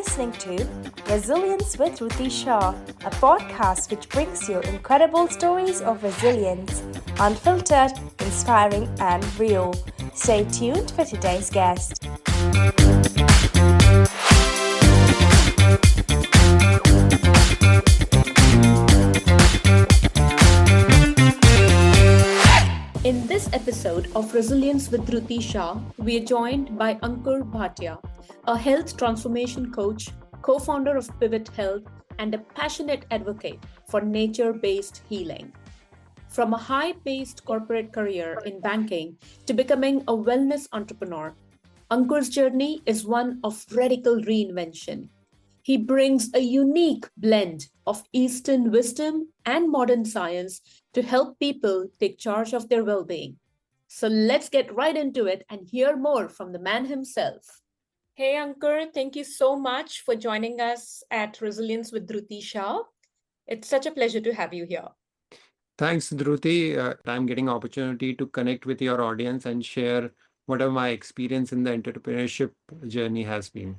listening to Resilience with Ruti Shah, a podcast which brings you incredible stories of resilience, unfiltered, inspiring, and real. Stay tuned for today's guest. In this episode of Resilience with Dhruti Shah, we are joined by Ankur Bhatia, a health transformation coach, co founder of Pivot Health, and a passionate advocate for nature based healing. From a high paced corporate career in banking to becoming a wellness entrepreneur, Ankur's journey is one of radical reinvention. He brings a unique blend of Eastern wisdom and modern science to help people take charge of their well being. So let's get right into it and hear more from the man himself. Hey, Ankur, thank you so much for joining us at Resilience with Dhruti Shah. It's such a pleasure to have you here. Thanks, Dhruti. I'm getting opportunity to connect with your audience and share whatever my experience in the entrepreneurship journey has been.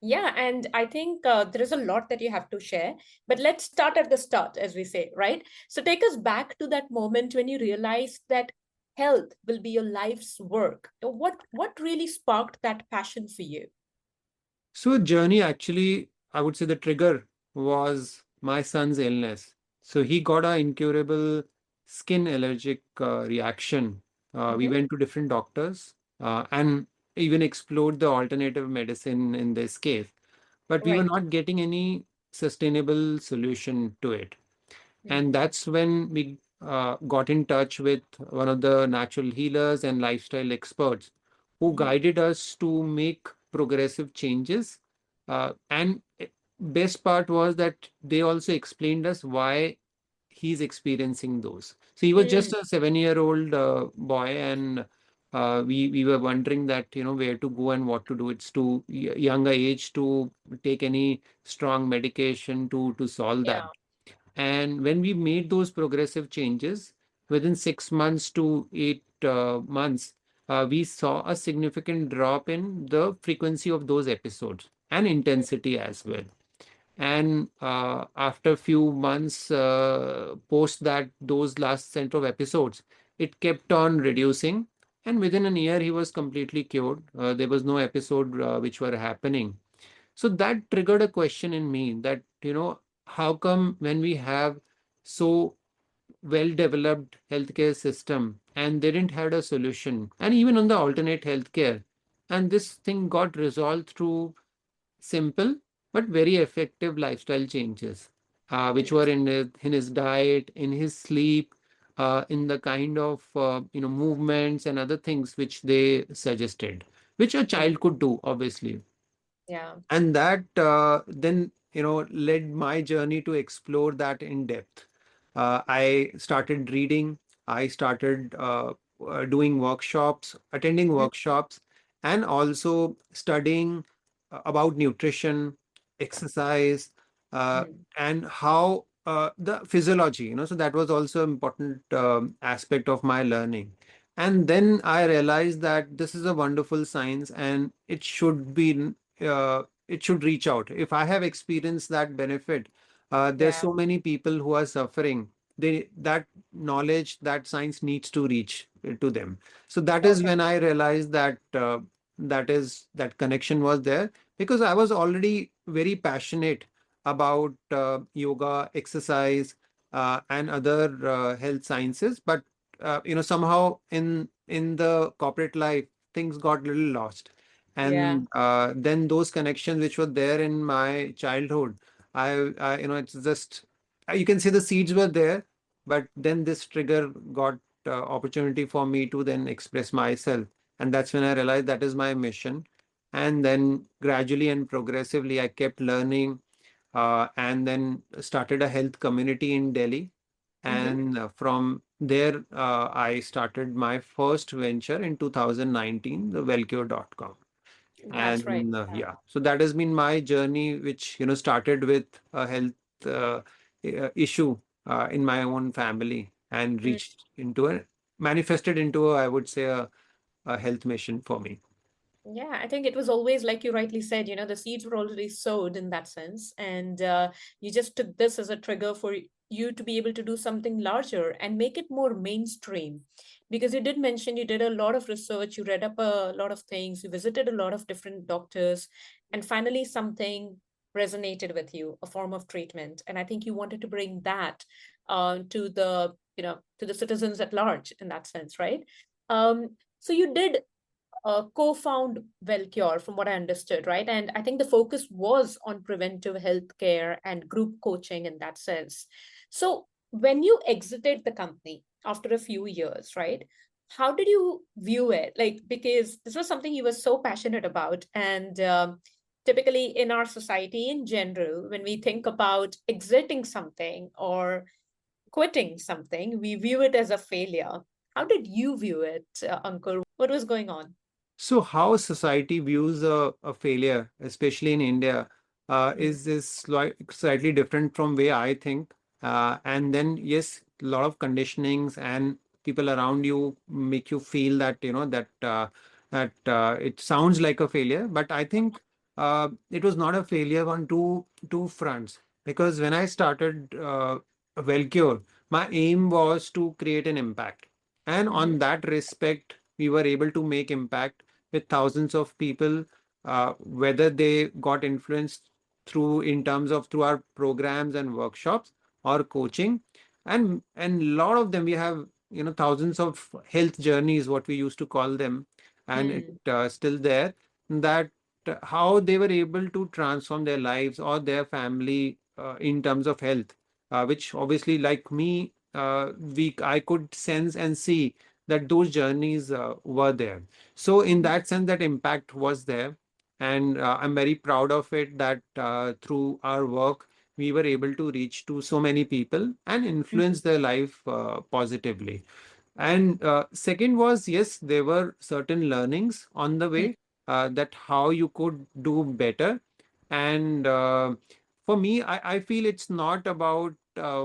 Yeah, and I think there is a lot that you have to share. But let's start at the start, as we say, right? So take us back to that moment when you realized that health will be your life's work. What really sparked that passion for you? So, journey actually, I would say the trigger was my son's illness. So, he got a incurable skin allergic reaction. We Mm-hmm. went to different doctors and even explored the alternative medicine in this case, but we were Right. not getting any sustainable solution to it. And Mm-hmm. that's when we got in touch with one of the natural healers and lifestyle experts who Mm-hmm. guided us to make progressive changes. And best part was that they also explained us why he's experiencing those. So he was just Mm, a 7-year-old boy, and we were wondering that where to go and what to do. It's too younger age to take any strong medication to solve that. yeah. And when we made those progressive changes, within 6 months to 8 months, we saw a significant drop in the frequency of those episodes and intensity as well. And after a few months post that, those last set of episodes, it kept on reducing. And within a year, he was completely cured. There was no episode which were happening. So that triggered a question in me that, how come when we have so well developed healthcare system and they didn't had a solution, and even on the alternate healthcare, and this thing got resolved through simple but very effective lifestyle changes, which were in his diet, in his sleep, in the kind of movements and other things which they suggested, which a Mm, child could do, obviously. yeah. And that then led my journey to explore that in depth. I started reading. I started doing workshops, attending Mm, workshops, and also studying about nutrition, exercise, uh, mm, and how the physiology, so that was also important aspect of my learning. And then I realized that this is a wonderful science and it should reach out. If I have experienced that benefit, there's yeah. so many people who are suffering. That knowledge, that science needs to reach to them. So that is Okay. when I realized that that connection was there, because I was already very passionate about yoga, exercise, and other health sciences. But somehow in the corporate life, things got a little lost. Yeah. And then those connections which were there in my childhood, it's just you can say the seeds were there, but then this trigger got opportunity for me to then express myself, and that's when I realized that is my mission. And then gradually and progressively, I kept learning, and then started a health community in Delhi. Mm-hmm. And from there, I started my first venture in 2019, the wellcure.com. That's right. And yeah, so that has been my journey, which started with a health uh, issue in my own family, and Mm. reached into a manifested into a, I would say, a health mission for me. Yeah, I think it was always like you rightly said, the seeds were already sowed in that sense. And you just took this as a trigger for you to be able to do something larger and make it more mainstream. Because you did mention you did a lot of research, you read up a lot of things, you visited a lot of different doctors, and finally something resonated with you, a form of treatment. And I think you wanted to bring that to the citizens at large in that sense, right? So you did co-found Wellcure, from what I understood, right? And I think the focus was on preventive healthcare and group coaching in that sense. So when you exited the company after a few years, right? How did you view it? Like, because this was something you were so passionate about, and typically in our society in general, when we think about exiting something or quitting something, we view it as a failure. How did you view it, Ankur? What was going on? So, how society views a failure, especially in India, is slightly different from way I think. And then, yes, a lot of conditionings and people around you make you feel that it sounds like a failure. But I think it was not a failure on two fronts, because when I started Wellcure, my aim was to create an impact, and Mhm. on that respect, we were able to make impact with thousands of people, whether they got influenced through our programs and workshops or coaching, and a lot of them we have thousands of health journeys, what we used to call them, and it Hmm. still there, that how they were able to transform their lives or their family in terms of health, which obviously, like me, we I could sense and see that those journeys were there. So in that sense, that impact was there, and I'm very proud of it that through our work we were able to reach to so many people and influence their life positively. And second was, yes, there were certain learnings on the way, that how you could do better. And for me, I feel it's not about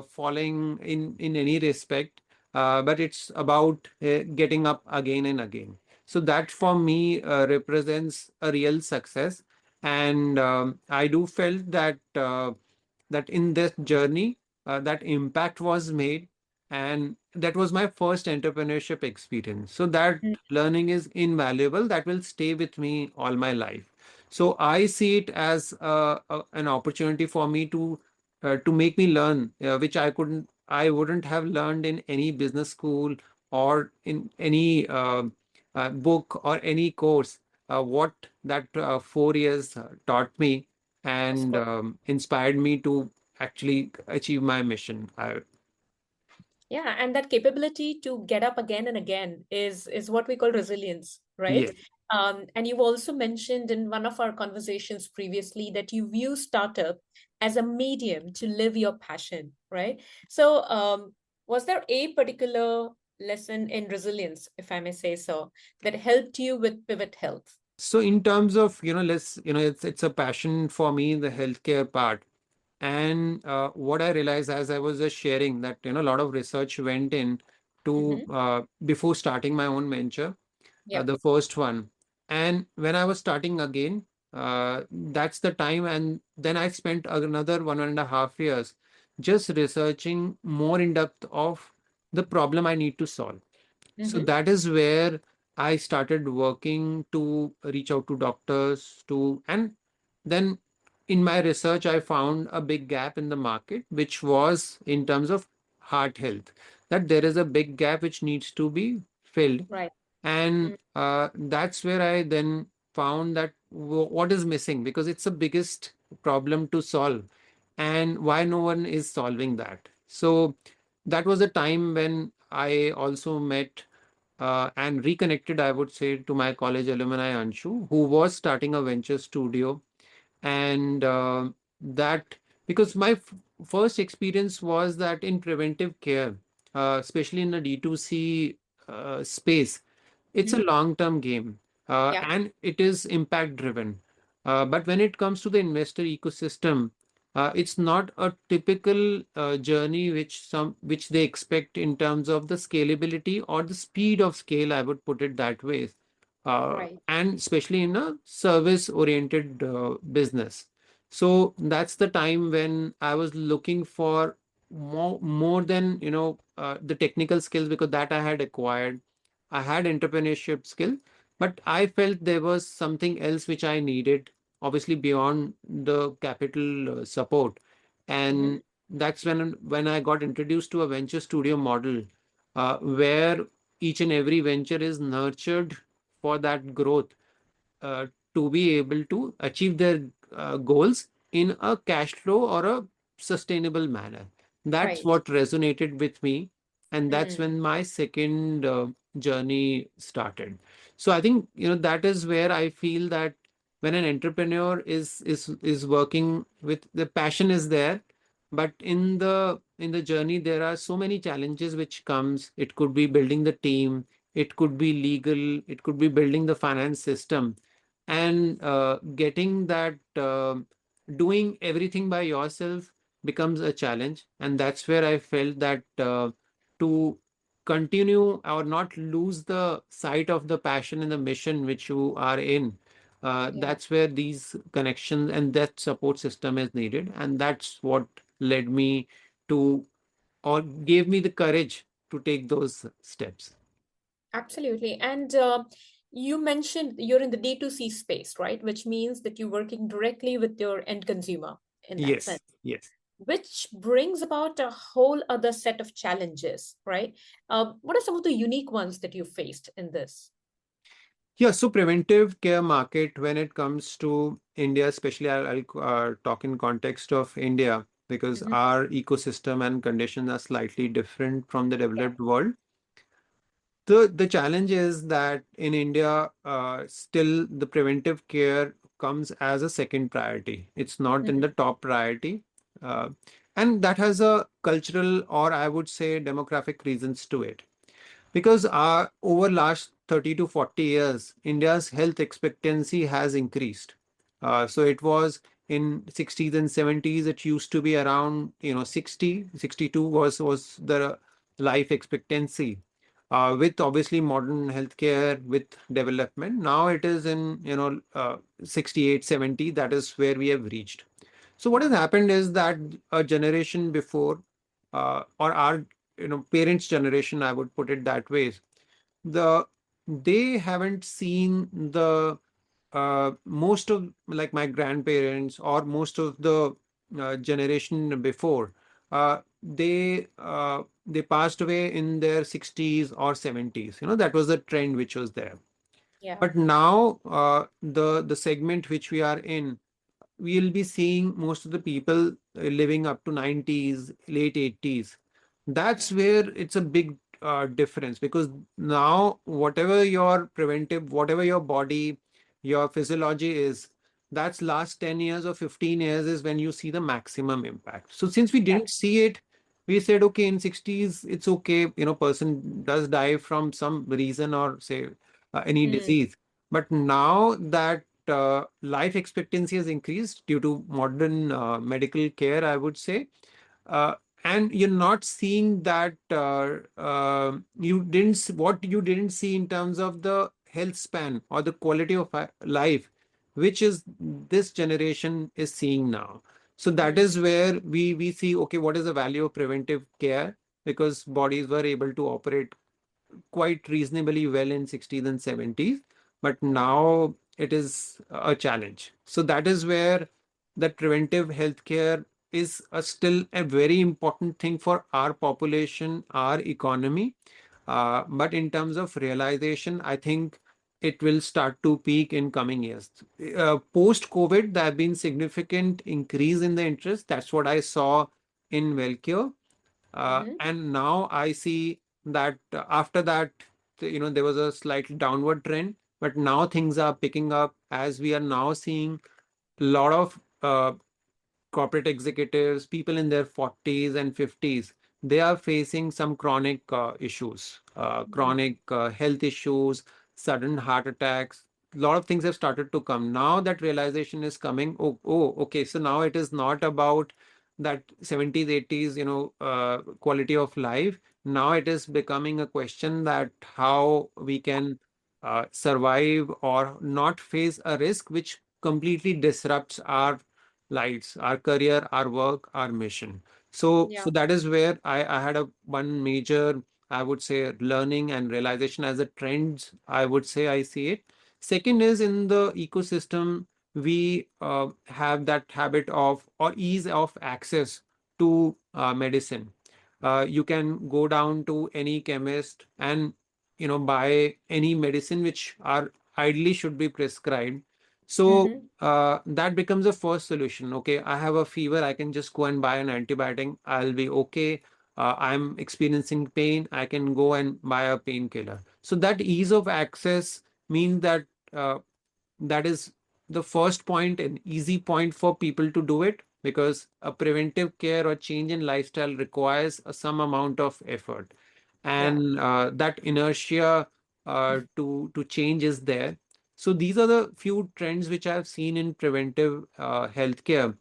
falling in any respect, but it's about getting up again and again. So that for me represents a real success. And I do felt that in this journey, that impact was made, and that was my first entrepreneurship experience. So that learning is invaluable. That will stay with me all my life. So I see it as an opportunity for me to make me learn, which I wouldn't have learned in any business school or in any book or any course. What that 4 years taught me and inspired me to actually achieve my mission. Yeah, and that capability to get up again and again is what we call resilience, right? Yeah. And you've also mentioned in one of our conversations previously that you view startup as a medium to live your passion, right? So, was there a particular lesson in resilience, if I may say so, that helped you with Pivot Health? So in terms of, it's a passion for me, the healthcare part. And what I realized as I was just sharing that, a lot of research went in to Mm-hmm. before starting my own venture, Yep. the first one. And when I was starting again, that's the time. And then I spent another 1.5 years just researching more in depth of the problem I need to solve. So Mm-hmm. that is where I started working to reach out to doctors and then in my research, I found a big gap in the market, which was in terms of heart health, that there is a big gap which needs to be filled. Right. And that's where I then found that what is missing, because it's the biggest problem to solve, and why no one is solving that. So that was a time when I also met and reconnected, I would say, to my college alumni Anshu, who was starting a venture studio. And that because my first experience was that in preventive care, especially in the D2C space, it's a Mm-hmm. long term game, Yeah. and it is impact driven. But when it comes to the investor ecosystem, it's not a typical journey which they expect in terms of the scalability or the speed of scale, I would put it that way. Right. and especially in a service oriented business. So that's the time when I was looking for more than the technical skills, because that I had acquired. I had entrepreneurship skill, but I felt there was something else which I needed, obviously beyond the capital support. Mm-hmm. And that's when I got introduced to a venture studio model, where each and every venture is nurtured for that growth, uh, to be able to achieve their goals in a cash flow or a sustainable manner. That's Right. what resonated with me. And that's Mm. when my second journey started. So I think, that is where I feel that when an entrepreneur is working with, the passion is there, but in the journey there are so many challenges which comes. It could be building the team, it could be legal, it could be building the finance system, and getting that, doing everything by yourself becomes a challenge. And that's where I felt that, to continue or not lose the sight of the passion and the mission which you are in, Yeah. that's where these connections and that support system is needed. And that's what led me to, or gave me the courage to take those steps. Absolutely. And you mentioned you're in the D2C space, right? Which means that you're working directly with your end consumer in that sense, Yes, yes. which brings about a whole other set of challenges, right? What are some of the unique ones that you faced in this? Yeah, so preventive care market, when it comes to India, especially, I'll talk in context of India, because Hmm. our ecosystem and conditions are slightly different from the Yeah. developed world. The challenge is that in India, still the preventive care comes as a second priority. It's not in Hmm. the top priority. Uh, and that has a cultural, or I would say demographic reasons to it, because over last 30 to 40 years, India's health expectancy has increased. So it was in 60s and 70s, it used to be around 60, 62 was the life expectancy. With obviously modern healthcare, with development, now it is in 68, 70. That is where we have reached. So what has Yeah. happened is that a generation before, or our parents' generation, I would put it that way, the they haven't seen the, most of, like my grandparents or most of the generation before, they passed away in their 60s or 70s. That was the trend which was there. Yeah. But now, the segment which we are in, we'll be seeing most of the people living up to 90s, late 80s. That's Yeah. where it's a big difference, because now whatever your preventive, whatever your body, your physiology is, that's last 10 years or 15 years is when you see the maximum impact. So since we Yeah. didn't see it, we said, okay, in 60s, it's okay. Person does die from some reason, or say any Mm. disease. But now that life expectancy has increased due to modern medical care, I would say. Uh, and you're not seeing that, what you didn't see in terms of the health span or the quality of life, which is this generation is seeing now. So that Mm. is where we see, okay, what is the value of preventive care, because bodies were able to operate quite reasonably well in 60s and 70s, but Yeah. now it is a challenge. So that is where that preventive healthcare is still a very important thing for our population, our economy. But in terms of realization, I think it will start to peak in coming years. Post COVID, there have been significant increase in the interest. That's what I saw in Velcure. Hmm. And now I see that, after that, there was a slight downward trend, but now things are picking up, as we are now seeing a lot of corporate executives, people in their 40s and 50s, they are facing some chronic issues, Hmm. chronic health issues, sudden heart attacks. A lot of things have started to come. Now that realization is coming. Oh, okay. So now it is not about that 70s, 80s, quality of life. Now it is becoming a question that how we can survive or not face a risk which completely disrupts our lives, our career, our work, our mission. So Yeah. that is where I had a one major, I would say, learning and realization as a trend. I would say I see it. Second is in the ecosystem, we have that habit of or ease of access to medicine. You can go down to any chemist and buy any medicine which are ideally should be prescribed. So Mm-hmm. that becomes the first solution. Okay, I have a fever, I can just go and buy an antibiotic, I'll be okay. I'm experiencing pain, I can go and buy a painkiller. So that ease of access means that uh, that is the first point, an easy point for people to do it, because a preventive care or change in lifestyle requires some amount of effort, Yeah. and that inertia to change is there. So these are the few trends which I've seen in preventive healthcare.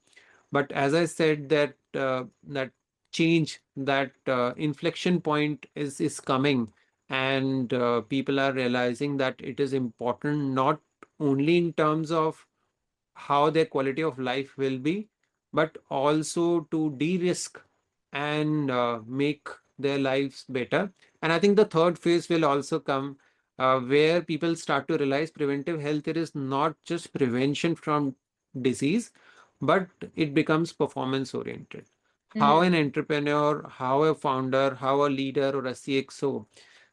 But as I said, that change, that inflection point is coming, and people are realizing that it is important not only in terms of how their quality of life will be, but also to de-risk and make their lives better. And I think the third phase will also come, where people start to realize preventive health, it is not just prevention from disease, but it becomes performance oriented. How Mm-hmm. an entrepreneur, how a founder, how a leader or a CXO,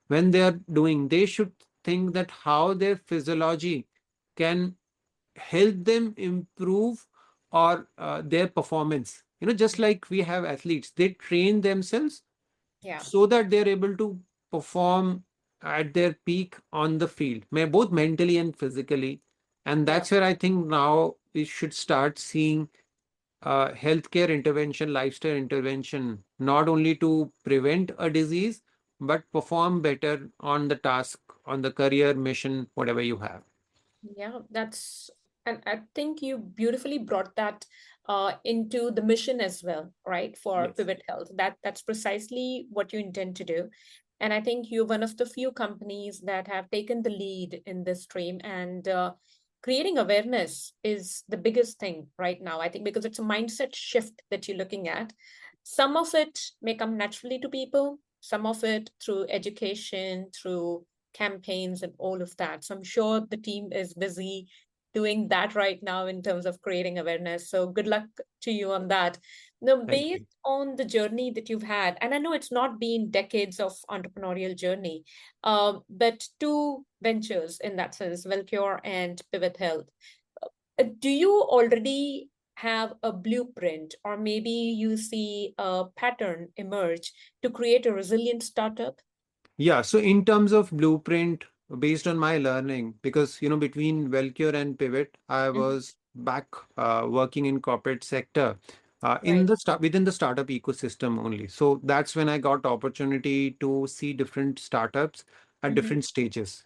when they are doing, they should think that how their physiology can help them improve or their performance. Just like we have athletes, they train themselves Yeah. so that they're able to perform at their peak on the field, both mentally and physically. And Yeah. that's where I think now we should start seeing healthcare intervention, lifestyle intervention, not only to prevent a disease, but perform better on the task, on the career mission, whatever you have. Yeah, and I think you beautifully brought that into the mission as well, right? For Yes. Pivot Health. That's precisely what you intend to do. And I think you're one of the few companies that have taken the lead in this stream. And creating awareness is the biggest thing right now, I think, because it's a mindset shift that you're looking at. Some of it may come naturally to people, some of it through education, through campaigns and all of that. So I'm sure the team is busy doing that right now in terms of creating awareness. So good luck to you on that. Now, Thank based you. on the journey that you've had, and I know it's not been decades of entrepreneurial journey, but two ventures in that sense, Velcure and Pivot Health. Do you already have a blueprint, or maybe you see a pattern emerge to create a resilient startup? Yeah, so in terms of blueprint, based on my learning, because between Velcure and Pivot, I Mhm. was back working in corporate sector, in Right. the start within the startup ecosystem only. So that's when I got opportunity to see different startups at Hmm. different stages.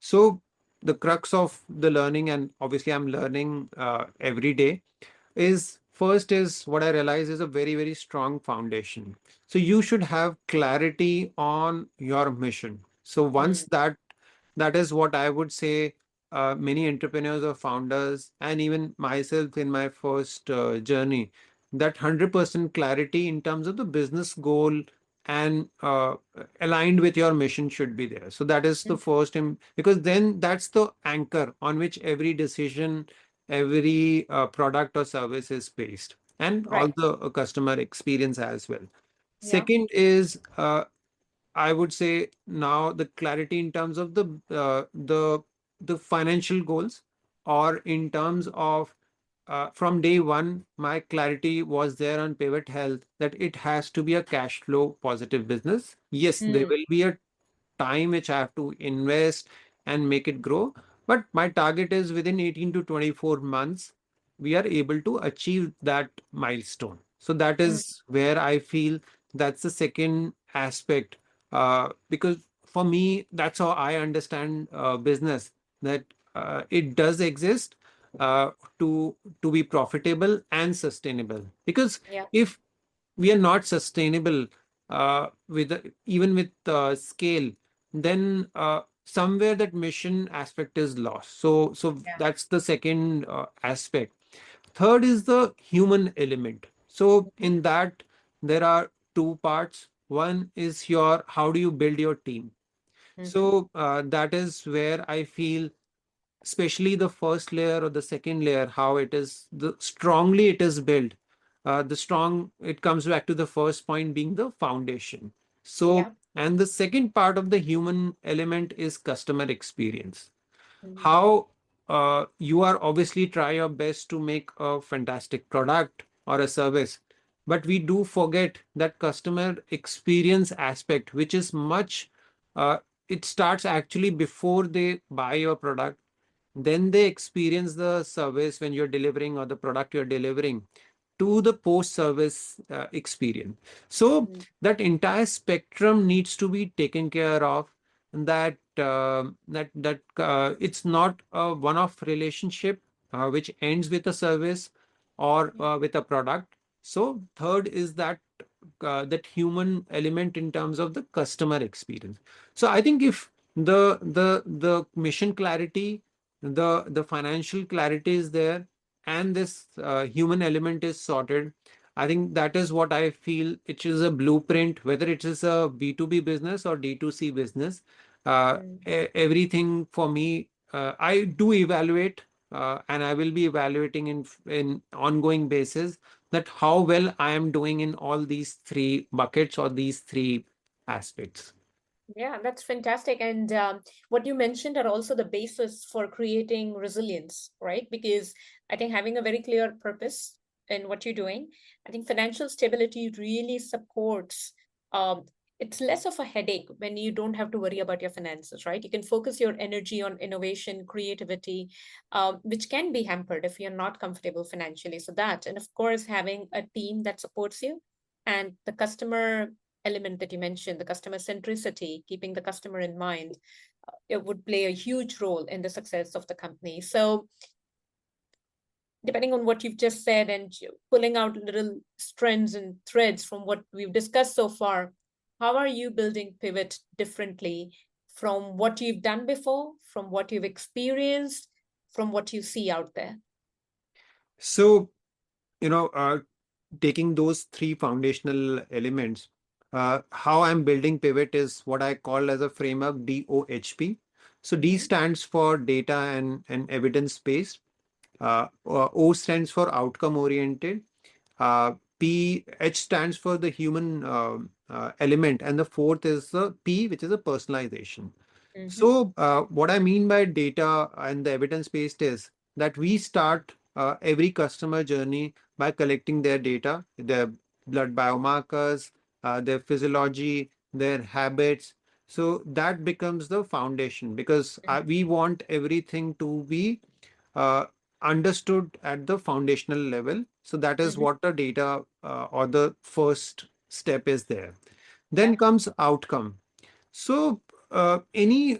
So the crux of the learning, and obviously I'm learning every day, is first is what I realize is a very, very strong foundation. So you should have clarity on your mission. So once Mm. that is what I would say, many entrepreneurs or founders, and even myself in my first journey, that 100% clarity in terms of the business goal and aligned with your mission should be there. So that is the Mm. first, because then that's the anchor on which every decision, every product or service is based, and all Right. the customer experience as well. Yeah. Second is, I would say now the clarity in terms of the financial goals, or in terms of from day one, my clarity was there on Pivot Health that it has to be a cash flow positive business. Yes, there Mm. will be a time which I have to invest and make it grow. But my target is within 18 to 24 months, we are able to achieve that milestone. So that Mm. is where I feel that's the second aspect. Because for me, that's how I understand business, that it does exist uh, to be profitable and sustainable. Because Yeah. if we are not sustainable with even with scale, then somewhere that mission aspect is lost. So Yeah. that's the second aspect. Third is the human element. So in that there are two parts. One is your how do you build your team. Mm-hmm. So that is where I feel, especially the first layer or the second layer, how it is the strongly it is built. The strong, it comes back to the first point being the foundation. So, Yeah. and the second part of the human element is customer experience. Mm-hmm. How you are obviously try your best to make a fantastic product or a service, but we do forget that customer experience aspect, which is much, uh, it starts actually before they buy your product, then they experience the service when you're delivering or the product you're delivering to the post service experience. So that entire spectrum needs to be taken care of. That it's not a one-off relationship which ends with a service or with a product. So third is that human element in terms of the customer experience. So I think if the mission clarity, the financial clarity is there, and this human element is sorted, I think that is what I feel it is a blueprint, whether it is a B2B business or D2C business. Everything for me, I do evaluate, and I will be evaluating in ongoing basis that how well I am doing in all these three buckets or these three aspects. Yeah, that's fantastic. And what you mentioned are also the basis for creating resilience, right? Because I think having a very clear purpose in what you're doing, I think financial stability really supports. Um, it's less of a headache when you don't have to worry about your finances, right? You can focus your energy on innovation, creativity, which can be hampered if you're not comfortable financially. So that, and of course, having a team that supports you and the customer element that you mentioned, the customer centricity, keeping the customer in mind, it would play a huge role in the success of the company. So, depending on what you've just said and pulling out little strands and threads from what we've discussed so far, how are you building Pivot differently from what you've done before, from what you've experienced, from what you see out there? So, you know, taking those three foundational elements, how I'm building Pivot is what I call as a framework DOHP. So D Mm-hmm. stands for data and evidence based. O stands for outcome oriented. H stands for the human element, and the fourth is the P, which is a personalization. Mm-hmm. So, what I mean by data and the evidence based is that we start every customer journey by collecting their data, their blood biomarkers, their physiology, their habits. So, that becomes the foundation because we want everything to be uh, understood at the foundational level. So, that is Mm-hmm. what the data or the first step is there. Then Yeah. comes outcome. So, any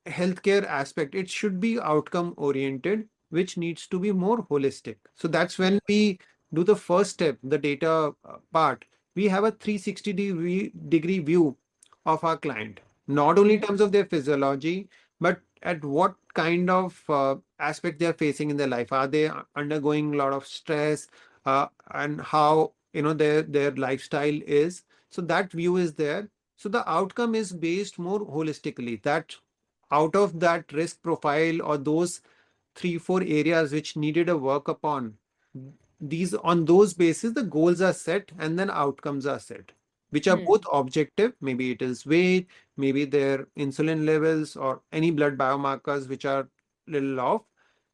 healthcare aspect, it should be outcome oriented, which needs to be more holistic. So, that's when we do the first step, the data part. We have a 360-degree view of our client, not only in Mm-hmm. terms of their physiology, but at what kind of aspect they are facing in their life. Are they undergoing a lot of stress, and how their lifestyle is? So that view is there. So the outcome is based more holistically, that out of that risk profile or those three, four areas which needed a work upon, these on those basis, the goals are set and then outcomes are set, which are both Mm-hmm. objective. Maybe it is weight, maybe their insulin levels or any blood biomarkers which are little off.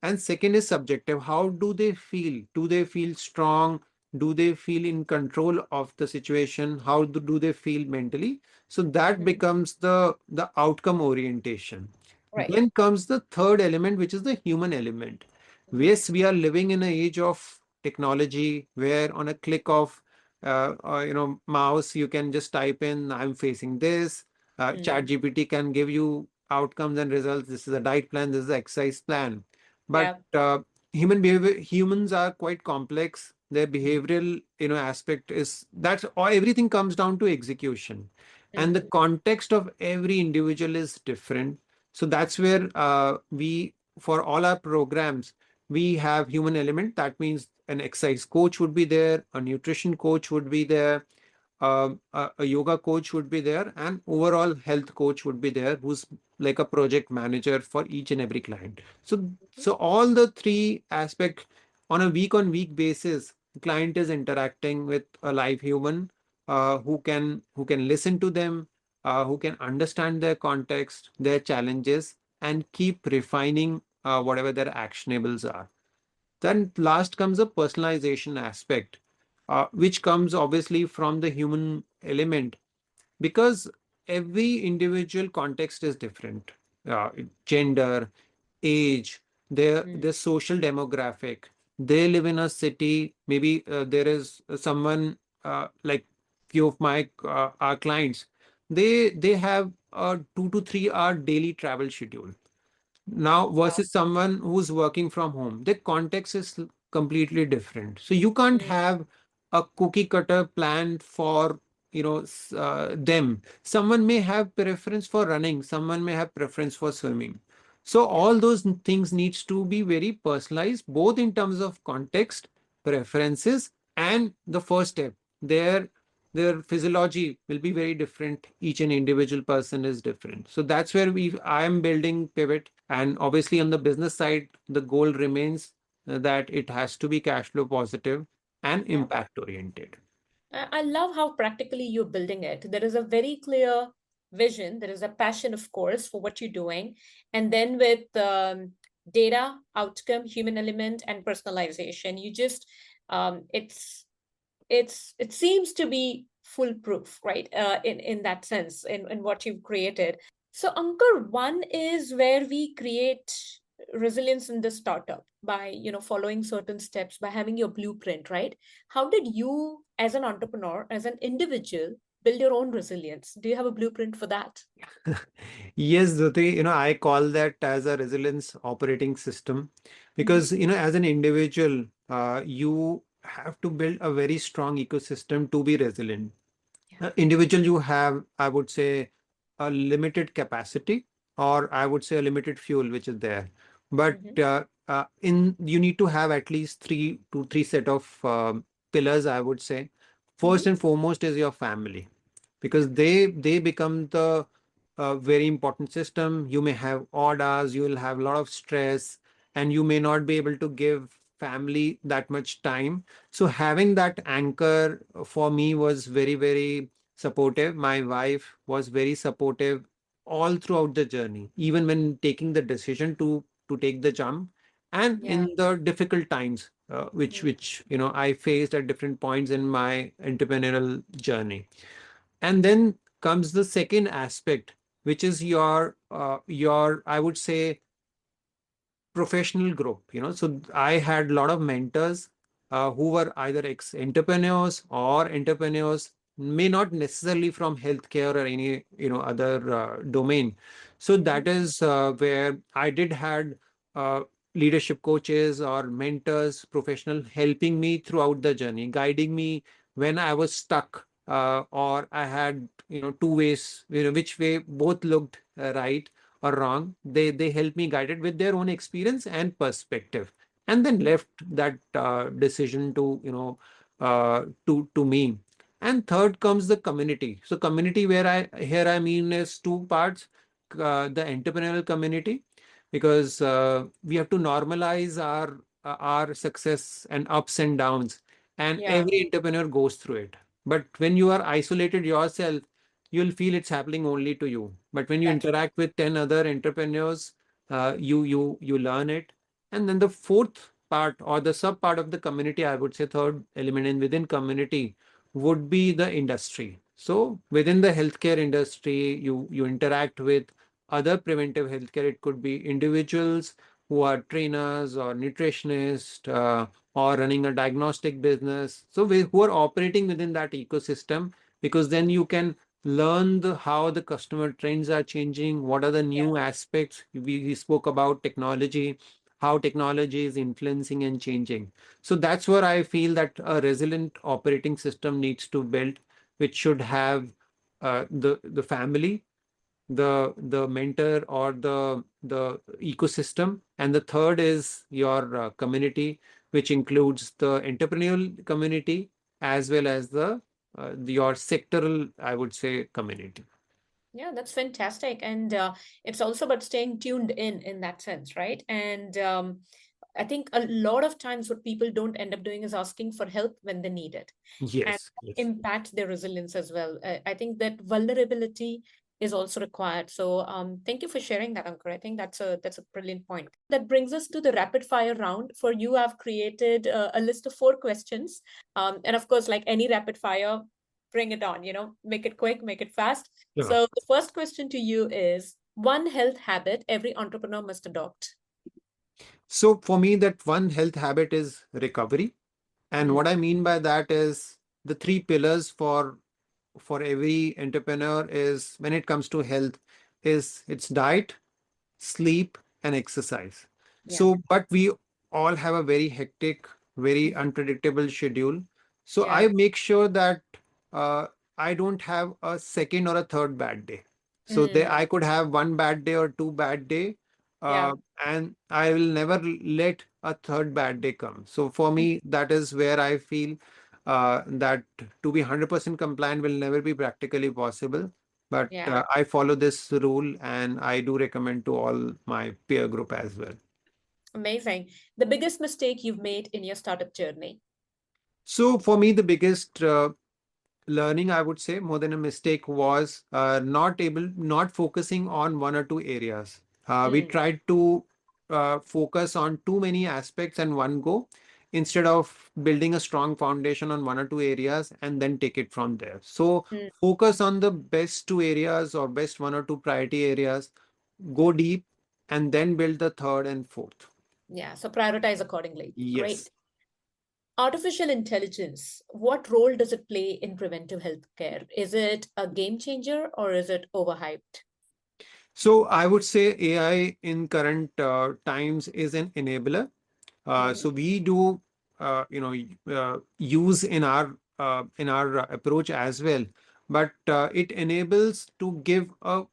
And second is subjective. How do they feel? Do they feel strong? Do they feel in control of the situation? How do they feel mentally? So that Mm-hmm. becomes the outcome orientation. Right. Then comes the third element, which is the human element. Mm-hmm. Yes, we are living in an age of technology where on a click of mouse you can just type in I'm facing this. Chat Mm-hmm. GPT can give you outcomes and results. This is a diet plan, this is an exercise plan. But Yeah. humans are quite complex. Their behavioral aspect is that's or everything comes down to execution, and the Mm-hmm. context of every individual is different. So that's where we, for all our programs, we have human element. That means an exercise coach would be there, a nutrition coach would be there, a yoga coach would be there, and overall health coach would be there, who's like a project manager for each and every client. So all the three aspect, on a week on week basis, client is interacting with a live human, who can listen to them, who can understand their context, their challenges, and keep refining whatever their actionables are. Then last comes the personalization aspect, which comes obviously from the human element, because every individual context is different. Gender, age, their social demographic. They live in a city. Maybe there is someone, like few of my our clients. They have a 2 to 3 hour daily travel schedule now Wow. versus someone who's working from home. The context is completely different. So you can't Mm. have a cookie cutter plan for them. Someone may have preference for running, someone may have preference for swimming. So Yeah. all those things needs to be very personalized, both in terms of context, preferences, and the first step. Their physiology will be very different. Each and individual person is different. So that's where I am building Pivot. And obviously on the business side, the goal remains that it has to be cash flow positive and Yeah. impact oriented. I love how practically you're building it. There is a very clear vision. There is a passion, of course, for what you're doing. And then with data, outcome, human element, and personalization, you just it seems to be foolproof, right? In that sense, in what you've created. So, Ankur, one is where we create resilience in the startup by, following certain steps, by having your blueprint, right? How did you, as an entrepreneur, as an individual, build your own resilience? Do you have a blueprint for that? Yes, Dhruti, I call that as a resilience operating system Mm-hmm. because, as an individual, you have to build a very strong ecosystem to be resilient. Yeah. Individual, you have, I would say, a limited capacity, or I would say a limited fuel which is there. But Mm-hmm. in you need to have at least three set of pillars, I would say. Mm-hmm. First and foremost is your family, Yeah. because they become the very important system. You may have odd hours, you will have a lot of stress, and you may not be able to give family that much time. So having that anchor for me was very, very supportive. My wife was very supportive all throughout the journey, even when taking the decision to take the jump, and Yeah. in the difficult times which Mm. which I faced at different points in my entrepreneurial journey. And then comes the second aspect, which is your I would say professional group. So I had a lot of mentors who were either ex entrepreneurs or entrepreneurs, may not necessarily from healthcare or any other domain. So Mm-hmm. that is where I did had uh, leadership coaches or mentors, professional, helping me throughout the journey, guiding me when I was stuck, or I had two ways, which way both looked right or wrong. They helped me guide it with their own experience and perspective, and then left that decision to to me. And third comes the community. So community, where I mean is two parts. The entrepreneurial community, because we have to normalize our success and ups and downs, and Yeah. every entrepreneur goes through it. But when you are isolated yourself, you'll feel it's happening only to you. But when you That's interact with 10 other entrepreneurs, you learn it. And then the fourth part, or the sub part of the community, I would say third element in within community, would be the industry. So within the healthcare industry, you interact with other preventive healthcare. It could be individuals who are trainers or nutritionists, or running a diagnostic business. So who are operating within that ecosystem, because then you can learn how the customer trends are changing, what are the yeah. new aspects. We spoke about technology, how technology is influencing and changing. So that's where I feel that a resilient operating system needs to build, which should have the family, the mentor or the ecosystem, and the third is your community, which includes the entrepreneurial community as well as your sectoral, I would say, community. Yeah, that's fantastic. And it's also about staying tuned in that sense, right? And I think a lot of times what people don't end up doing is asking for help when they need it, and Yes, yes. impact their resilience as well. I think that vulnerability is also required. So thank you for sharing that, Ankur. I think that's a brilliant point. That brings us to the rapid fire round. For you, I've created a list of 4 questions, and of course, like any rapid fire, bring it on. Make it quick, make it fast. Sure. So the first question to you is one health habit every entrepreneur must adopt. So for me, that one health habit is recovery. And Mm, what I mean by that is the three pillars for every entrepreneur is when it comes to health is its diet, sleep, and exercise. yeah, So, but we all have a very hectic, very unpredictable schedule. So yeah, I make sure that uh, I don't have a second or a third bad day. So there, mm, I could have one bad day or two bad day, yeah, and I will never let a third bad day come. So for mm, me, that is where I feel that to be 100% compliant will never be practically possible. But yeah. I follow this rule and I do recommend to all my peer group as well. Amazing. The biggest mistake you've made in your startup journey. So for me, the biggest learning, I would say, more than a mistake, was not focusing on one or two areas. We Mm, tried to focus on too many aspects and one go instead of building a strong foundation on one or two areas and then take it from there. So mm, focus on the best two areas or best one or two priority areas, go deep, and then build the third and fourth. yeah, so prioritize accordingly. Yes. Great. Artificial intelligence, what role does it play in preventive healthcare? Is it a game changer or is it overhyped? So I would say AI in current times is an enabler. Mm, So we do, use in our approach as well, but it enables to give a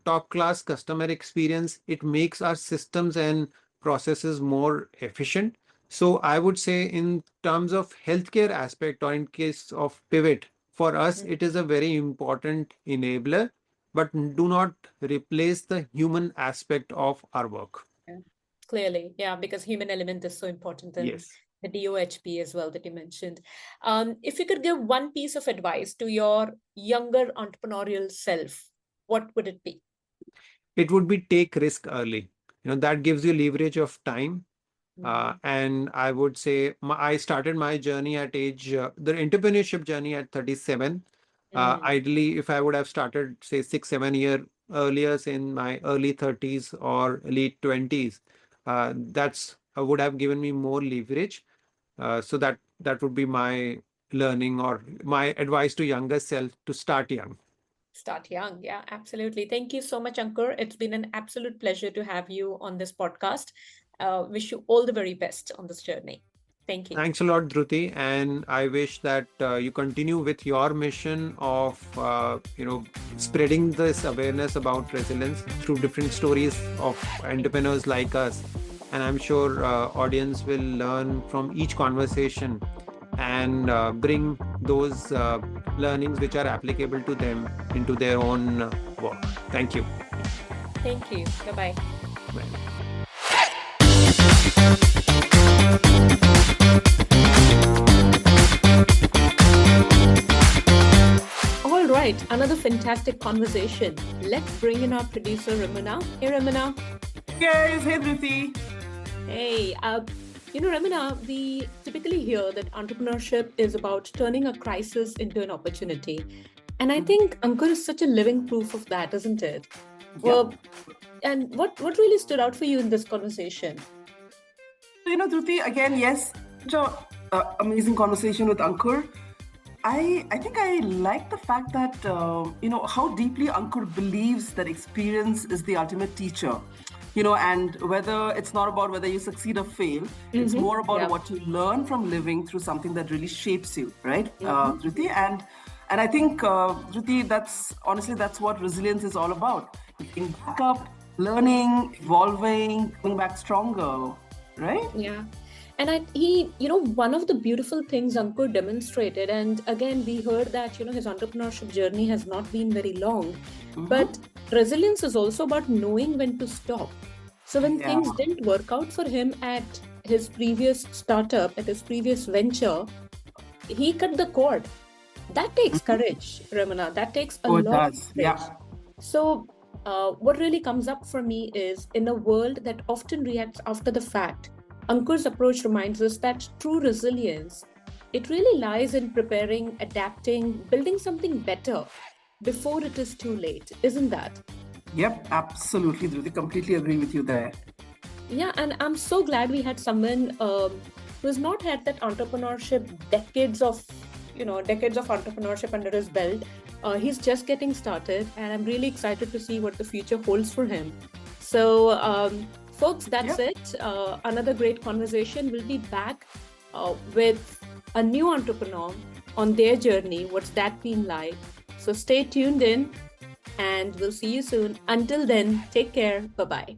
top class customer experience. It makes our systems and processes more efficient. So I would say in terms of healthcare aspect or in case of pivot, for us, mm, it is a very important enabler, but do not replace the human aspect of our work. yeah. Clearly, yeah, because human element is so important in Yes. the DOHP as well that you mentioned. If you could give one piece of advice to your younger entrepreneurial self, what would it be? It would be take risk early. That gives you leverage of time. Mm, And I would say I started my journey at the entrepreneurship journey at 37. mm, Ideally, if I would have started, say, 6, 7 year earlier, say in my early 30s or late 20s, that's would have given me more leverage. So that would be my learning or my advice to younger self to start young. start young. Yeah, absolutely. Thank you so much, Ankur. It's been an absolute pleasure to have you on this podcast. Wish you all the very best on this journey. Thank you. Thanks a lot, Dhruti, and I wish that you continue with your mission of spreading this awareness about resilience through different stories of entrepreneurs like us. And I'm sure audience will learn from each conversation and bring those learnings which are applicable to them into their own work. Thank you. Thank you. Bye bye. Bye. All right, another fantastic conversation. Let's bring in our producer, Ramana. Hey, Ramana. Guys, hey Dhruti. Hey, Ramana, we typically hear that entrepreneurship is about turning a crisis into an opportunity. And I think Ankur is such a living proof of that, isn't it? Yeah. Well, and what really stood out for you in this conversation? So, Dhruti, again, yes, such a amazing conversation with Ankur. I think I like the fact that, how deeply Ankur believes that experience is the ultimate teacher. And whether it's not about whether you succeed or fail, it's more about Yeah. what you learn from living through something that really shapes you, right, Dhruti? And And I think, Dhruti, that's what resilience is all about. Getting back up, learning, evolving, coming back stronger, right? Yeah. And one of the beautiful things Ankur demonstrated, and again, we heard that, his entrepreneurship journey has not been very long, but resilience is also about knowing when to stop. So when things didn't work out for him at his previous startup, at his previous venture, he cut the cord. That takes courage, Ramana. That takes a lot of courage. Yeah. So what really comes up for me is, in a world that often reacts after the fact, Ankur's approach reminds us that true resilience, it really lies in preparing, adapting, building something better before it is too late, isn't that? Yep, absolutely, Dhruti. Completely agree with you there. Yeah, and I'm so glad we had someone who's not had that entrepreneurship, decades of entrepreneurship under his belt. He's just getting started, and I'm really excited to see what the future holds for him. So, folks, that's it. Another great conversation. We'll be back with a new entrepreneur on their journey. What's that been like? So stay tuned in, and we'll see you soon. Until then, take care. Bye-bye.